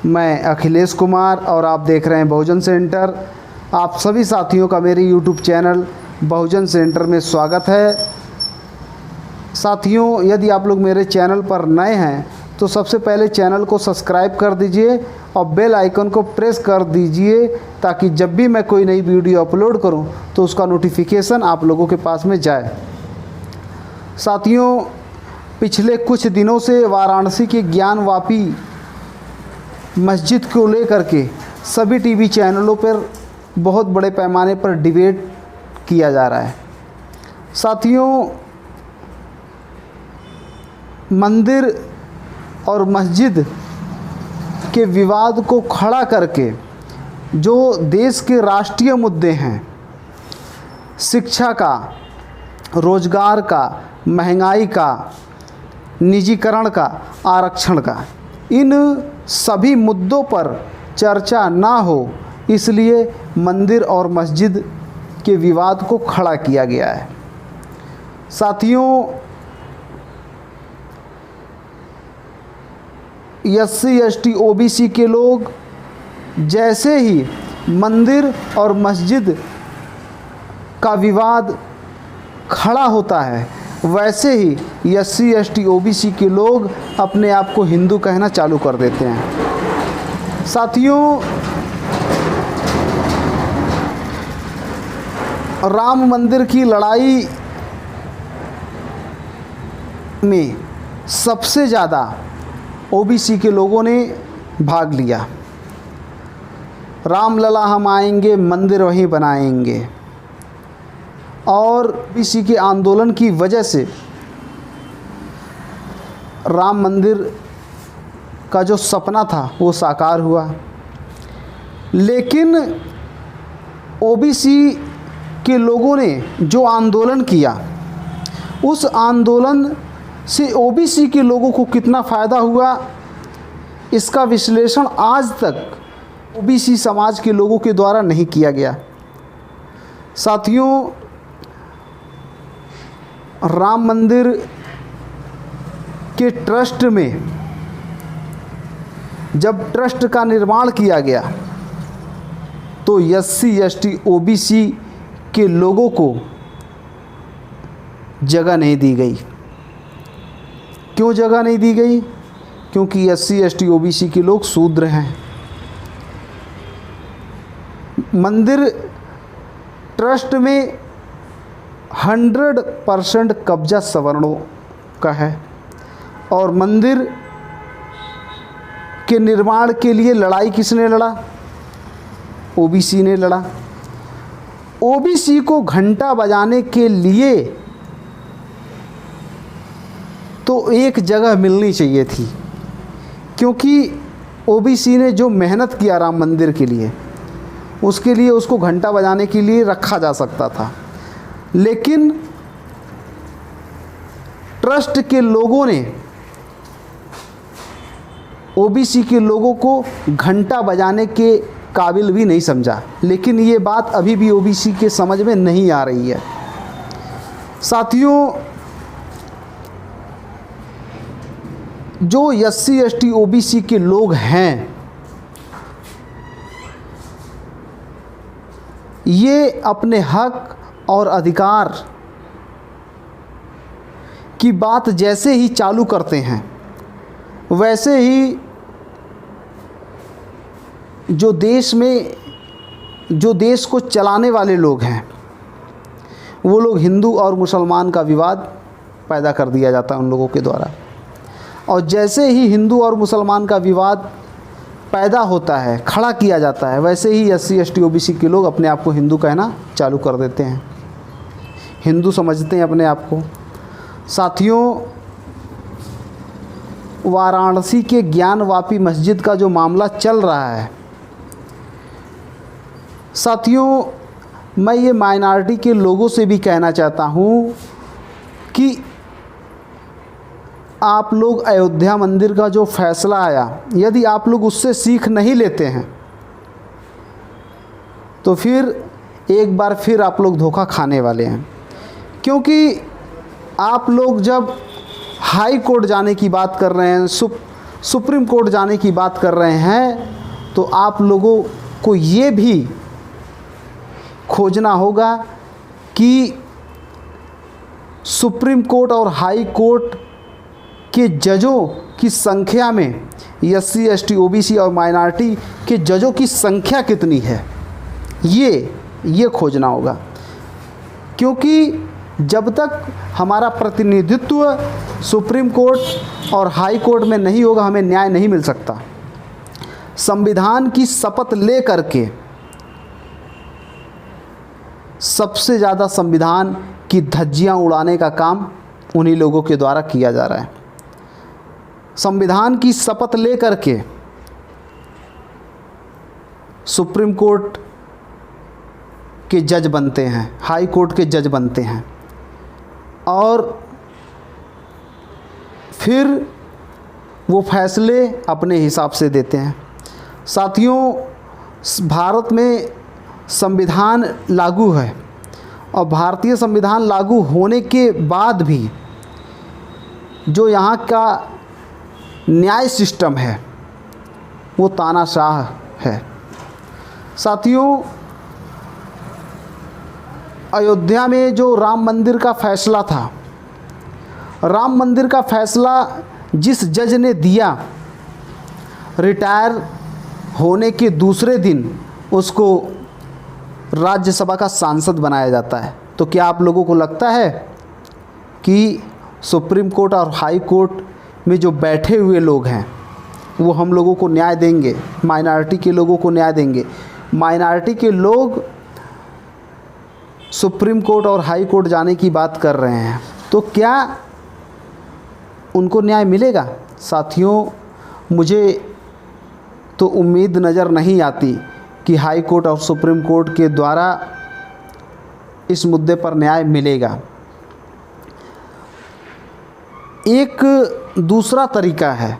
मैं अखिलेश कुमार और आप देख रहे हैं बहुजन सेंटर। आप सभी साथियों का मेरे यूट्यूब चैनल बहुजन सेंटर में स्वागत है। साथियों, यदि आप लोग मेरे चैनल पर नए हैं तो सबसे पहले चैनल को सब्सक्राइब कर दीजिए और बेल आइकन को प्रेस कर दीजिए ताकि जब भी मैं कोई नई वीडियो अपलोड करूं तो उसका नोटिफिकेशन आप लोगों के पास में जाए। साथियों, पिछले कुछ दिनों से वाराणसी के ज्ञानवापी मस्जिद को लेकर के सभी टीवी चैनलों पर बहुत बड़े पैमाने पर डिबेट किया जा रहा है। साथियों, मंदिर और मस्जिद के विवाद को खड़ा करके जो देश के राष्ट्रीय मुद्दे हैं, शिक्षा का, रोजगार का, महंगाई का, निजीकरण का, आरक्षण का, इन सभी मुद्दों पर चर्चा ना हो इसलिए मंदिर और मस्जिद के विवाद को खड़ा किया गया है। साथियों, एससी एसटी ओबीसी के लोग जैसे ही मंदिर और मस्जिद का विवाद खड़ा होता है वैसे ही एससी एसटी ओबीसी के लोग अपने आप को हिंदू कहना चालू कर देते हैं। साथियों, राम मंदिर की लड़ाई में सबसे ज़्यादा ओबीसी के लोगों ने भाग लिया। राम लला हम आएंगे, मंदिर वहीं बनाएंगे। और ओबीसी के आंदोलन की वजह से राम मंदिर का जो सपना था वो साकार हुआ। लेकिन ओबीसी के लोगों ने जो आंदोलन किया, उस आंदोलन से ओबीसी के लोगों को कितना फ़ायदा हुआ, इसका विश्लेषण आज तक ओबीसी समाज के लोगों के द्वारा नहीं किया गया। साथियों, राम मंदिर के ट्रस्ट में जब ट्रस्ट का निर्माण किया गया तो एससी एसटी ओबीसी के लोगों को जगह नहीं दी गई। क्यों जगह नहीं दी गई? क्योंकि एससी एसटी ओबीसी के लोग शूद्र हैं। मंदिर ट्रस्ट में 100% कब्जा सवर्णों का है और मंदिर के निर्माण के लिए लड़ाई किसने लड़ा? ओबीसी ने लड़ा। ओबीसी को घंटा बजाने के लिए तो एक जगह मिलनी चाहिए थी, क्योंकि ओबीसी ने जो मेहनत किया राम मंदिर के लिए, उसके लिए उसको घंटा बजाने के लिए रखा जा सकता था। लेकिन ट्रस्ट के लोगों ने ओबीसी के लोगों को घंटा बजाने के काबिल भी नहीं समझा। लेकिन ये बात अभी भी ओबीसी के समझ में नहीं आ रही है। साथियों, जो एससी एसटी ओबीसी के लोग हैं, ये अपने हक और अधिकार की बात जैसे ही चालू करते हैं वैसे ही जो देश को चलाने वाले लोग हैं वो लोग हिंदू और मुसलमान का विवाद पैदा कर दिया जाता है उन लोगों के द्वारा। और जैसे ही हिंदू और मुसलमान का विवाद पैदा होता है, खड़ा किया जाता है, वैसे ही एससी एसटी ओबीसी के लोग अपने आप को हिंदू कहना चालू कर देते हैं, हिंदू समझते हैं अपने आप को। साथियों, वाराणसी के ज्ञानवापी मस्जिद का जो मामला चल रहा है, साथियों, मैं ये माइनॉरिटी के लोगों से भी कहना चाहता हूँ कि आप लोग अयोध्या मंदिर का जो फैसला आया, यदि आप लोग उससे सीख नहीं लेते हैं तो फिर एक बार फिर आप लोग धोखा खाने वाले हैं। क्योंकि आप लोग जब हाई कोर्ट जाने की बात कर रहे हैं, सुप्रीम कोर्ट जाने की बात कर रहे हैं, तो आप लोगों को ये भी खोजना होगा कि सुप्रीम कोर्ट और हाई कोर्ट के जजों की संख्या में SC ST OBC और माइनॉरिटी के जजों की संख्या कितनी है, ये खोजना होगा। क्योंकि जब तक हमारा प्रतिनिधित्व सुप्रीम कोर्ट और हाई कोर्ट में नहीं होगा, हमें न्याय नहीं मिल सकता। संविधान की शपथ ले करके सबसे ज़्यादा संविधान की धज्जियां उड़ाने का काम उन्हीं लोगों के द्वारा किया जा रहा है। संविधान की शपथ ले करके सुप्रीम कोर्ट के जज बनते हैं, हाई कोर्ट के जज बनते हैं, और फिर वो फैसले अपने हिसाब से देते हैं। साथियों, भारत में संविधान लागू है, और भारतीय संविधान लागू होने के बाद भी जो यहाँ का न्याय सिस्टम है वो तानाशाह है। साथियों, अयोध्या में जो राम मंदिर का फैसला था, राम मंदिर का फैसला जिस जज ने दिया, रिटायर होने के दूसरे दिन उसको राज्यसभा का सांसद बनाया जाता है। तो क्या आप लोगों को लगता है कि सुप्रीम कोर्ट और हाई कोर्ट में जो बैठे हुए लोग हैं वो हम लोगों को न्याय देंगे, माइनॉरिटी के लोगों को न्याय देंगे? माइनॉरिटी के लोग सुप्रीम कोर्ट और हाई कोर्ट जाने की बात कर रहे हैं, तो क्या उनको न्याय मिलेगा? साथियों, मुझे तो उम्मीद नज़र नहीं आती कि हाई कोर्ट और सुप्रीम कोर्ट के द्वारा इस मुद्दे पर न्याय मिलेगा। एक दूसरा तरीका है।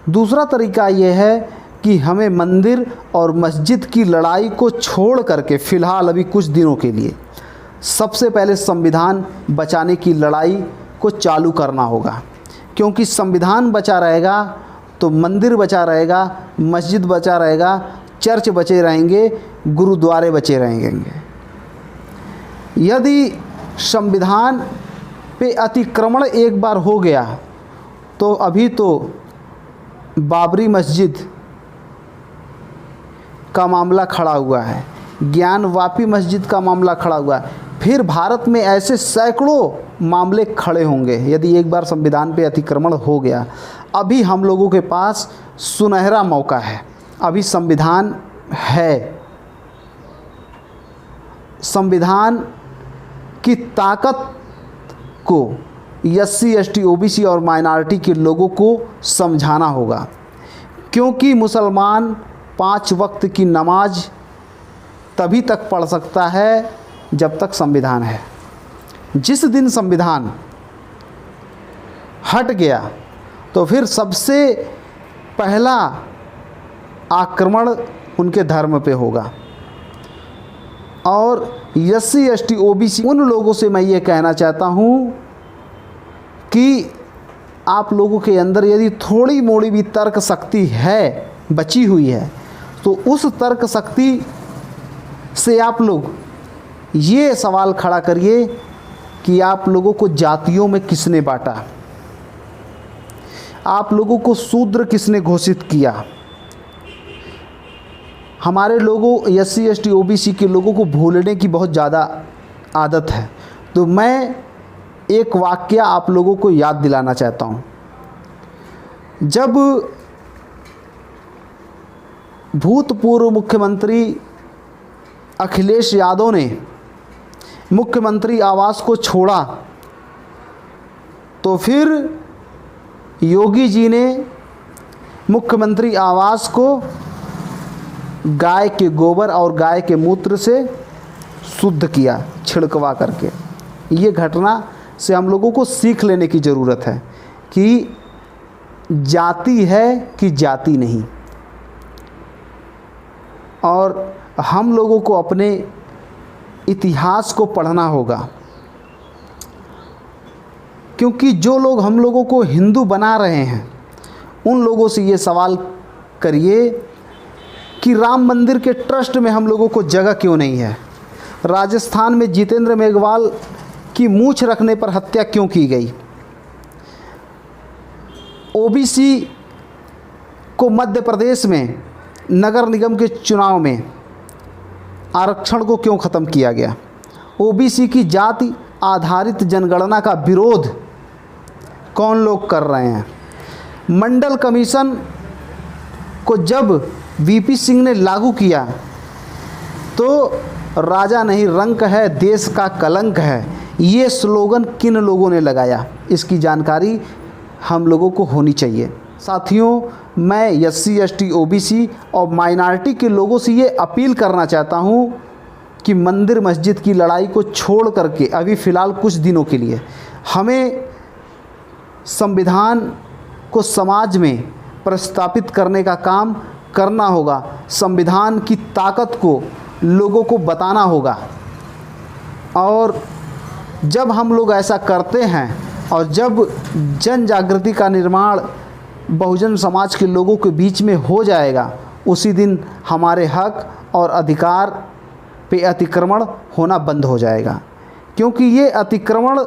दूसरा तरीका ये है कि हमें मंदिर और मस्जिद की लड़ाई को छोड़ करके फ़िलहाल अभी कुछ दिनों के लिए सबसे पहले संविधान बचाने की लड़ाई को चालू करना होगा। क्योंकि संविधान बचा रहेगा तो मंदिर बचा रहेगा, मस्जिद बचा रहेगा, चर्च बचे रहेंगे, गुरुद्वारे बचे रहेंगे। यदि संविधान पे अतिक्रमण एक बार हो गया तो अभी तो बाबरी मस्जिद का मामला खड़ा हुआ है, ज्ञानवापी मस्जिद का मामला खड़ा हुआ है, फिर भारत में ऐसे सैकड़ों मामले खड़े होंगे यदि एक बार संविधान पे अतिक्रमण हो गया। अभी हम लोगों के पास सुनहरा मौका है, अभी संविधान है। संविधान की ताकत को SC ST OBC और माइनॉरिटी के लोगों को समझाना होगा। क्योंकि मुसलमान 5 वक्त की नमाज तभी तक पढ़ सकता है जब तक संविधान है। जिस दिन संविधान हट गया तो फिर सबसे पहला आक्रमण उनके धर्म पे होगा। और SC ST OBC उन लोगों से मैं ये कहना चाहता हूँ कि आप लोगों के अंदर यदि थोड़ी मोड़ी भी तर्क शक्ति है, बची हुई है, तो उस तर्क शक्ति से आप लोग ये सवाल खड़ा करिए कि आप लोगों को जातियों में किसने बांटा, आप लोगों को शूद्र किसने घोषित किया। हमारे लोगों SC ST OBC के लोगों को भूलने की बहुत ज़्यादा आदत है। तो मैं एक वाक्य आप लोगों को याद दिलाना चाहता हूँ। जब भूतपूर्व मुख्यमंत्री अखिलेश यादव ने मुख्यमंत्री आवास को छोड़ा तो फिर योगी जी ने मुख्यमंत्री आवास को गाय के गोबर और गाय के मूत्र से शुद्ध किया, छिड़कवा करके। ये घटना से हम लोगों को सीख लेने की ज़रूरत है कि जाति है कि जाति नहीं। और हम लोगों को अपने इतिहास को पढ़ना होगा, क्योंकि जो लोग हम लोगों को हिंदू बना रहे हैं उन लोगों से ये सवाल करिए कि राम मंदिर के ट्रस्ट में हम लोगों को जगह क्यों नहीं है। राजस्थान में जितेंद्र मेघवाल की मूंछ रखने पर हत्या क्यों की गई। ओबीसी को मध्य प्रदेश में नगर निगम के चुनाव में आरक्षण को क्यों ख़त्म किया गया। ओबीसी की जाति आधारित जनगणना का विरोध कौन लोग कर रहे हैं। मंडल कमीशन को जब वीपी सिंह ने लागू किया तो राजा नहीं रंक है, देश का कलंक है, ये स्लोगन किन लोगों ने लगाया, इसकी जानकारी हम लोगों को होनी चाहिए। साथियों, मैं SC ST OBC और माइनॉरिटी के लोगों से ये अपील करना चाहता हूँ कि मंदिर मस्जिद की लड़ाई को छोड़ करके अभी फ़िलहाल कुछ दिनों के लिए हमें संविधान को समाज में प्रस्तापित करने का काम करना होगा। संविधान की ताकत को लोगों को बताना होगा, और जब हम लोग ऐसा करते हैं और जब जन जागृति का निर्माण बहुजन समाज के लोगों के बीच में हो जाएगा, उसी दिन हमारे हक और अधिकार पे अतिक्रमण होना बंद हो जाएगा। क्योंकि ये अतिक्रमण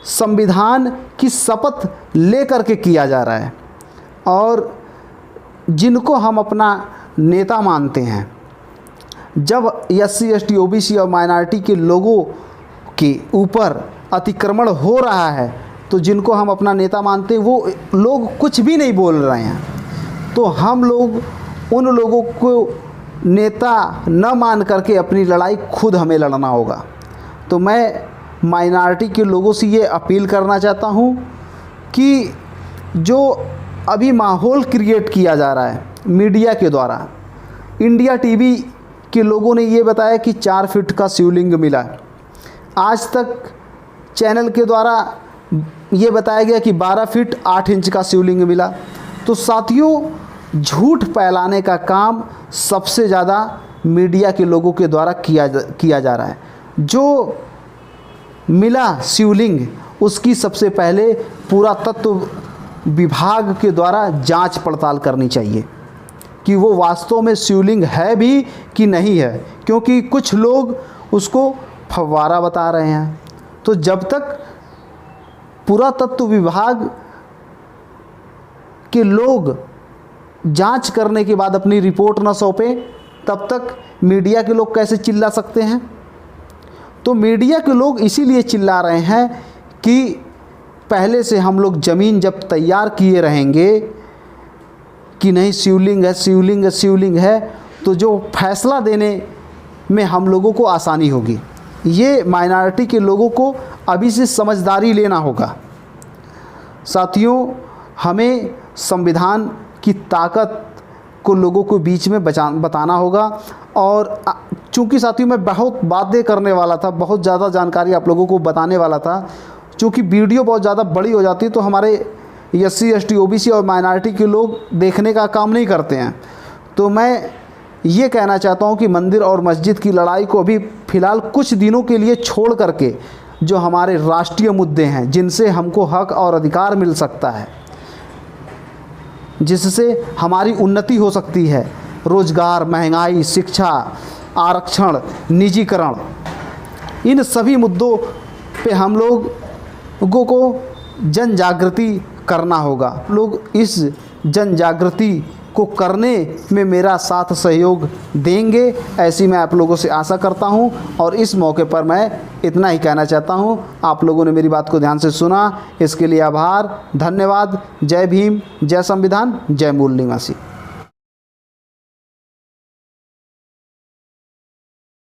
संविधान की शपथ लेकर के किया जा रहा है, और जिनको हम अपना नेता मानते हैं, जब SC ST OBC और माइनॉरिटी के लोगों के ऊपर अतिक्रमण हो रहा है तो जिनको हम अपना नेता मानते हैं वो लोग कुछ भी नहीं बोल रहे हैं, तो हम लोग उन लोगों को नेता न मान करके अपनी लड़ाई खुद हमें लड़ना होगा। तो मैं माइनॉरिटी के लोगों से ये अपील करना चाहता हूँ कि जो अभी माहौल क्रिएट किया जा रहा है मीडिया के द्वारा, इंडिया टीवी के लोगों ने ये बताया कि 4 फीट का शिवलिंग मिला, आज तक चैनल के द्वारा ये बताया गया कि 12 फीट 8 इंच का शिवलिंग मिला। तो साथियों, झूठ फैलाने का काम सबसे ज़्यादा मीडिया के लोगों के द्वारा किया जा रहा है। जो मिला शिवलिंग उसकी सबसे पहले पुरातत्व विभाग के द्वारा जांच पड़ताल करनी चाहिए कि वो वास्तव में शिवलिंग है भी कि नहीं है, क्योंकि कुछ लोग उसको फव्वारा बता रहे हैं। तो जब तक पुरातत्व विभाग के लोग जांच करने के बाद अपनी रिपोर्ट न सौंपें, तब तक मीडिया के लोग कैसे चिल्ला सकते हैं। तो मीडिया के लोग इसीलिए चिल्ला रहे हैं कि पहले से हम लोग ज़मीन जब तैयार किए रहेंगे कि नहीं शिवलिंग है, शिवलिंग है, शिवलिंग है, तो जो फैसला देने में हम लोगों को आसानी होगी। ये माइनॉरिटी के लोगों को अभी से समझदारी लेना होगा। साथियों, हमें संविधान की ताकत को लोगों को बीच में बताना होगा। और चूँकि साथियों मैं बहुत बातें करने वाला था, बहुत ज़्यादा जानकारी आप लोगों को बताने वाला था, चूँकि वीडियो बहुत ज़्यादा बड़ी हो जाती है तो हमारे SC ST OBC और माइनॉरिटी के लोग देखने का काम नहीं करते हैं। तो मैं ये कहना चाहता हूँ कि मंदिर और मस्जिद की लड़ाई को अभी फ़िलहाल कुछ दिनों के लिए छोड़ करके जो हमारे राष्ट्रीय मुद्दे हैं, जिनसे हमको हक और अधिकार मिल सकता है, जिससे हमारी उन्नति हो सकती है, रोज़गार, महंगाई, शिक्षा, आरक्षण, निजीकरण, इन सभी मुद्दों पे हम लोगों को जन जागृति करना होगा। लोग इस जन जागृति को करने में मेरा साथ सहयोग देंगे, ऐसी मैं आप लोगों से आशा करता हूं। और इस मौके पर मैं इतना ही कहना चाहता हूं। आप लोगों ने मेरी बात को ध्यान से सुना, इसके लिए आभार, धन्यवाद। जय भीम, जय संविधान, जय मूल निवासी।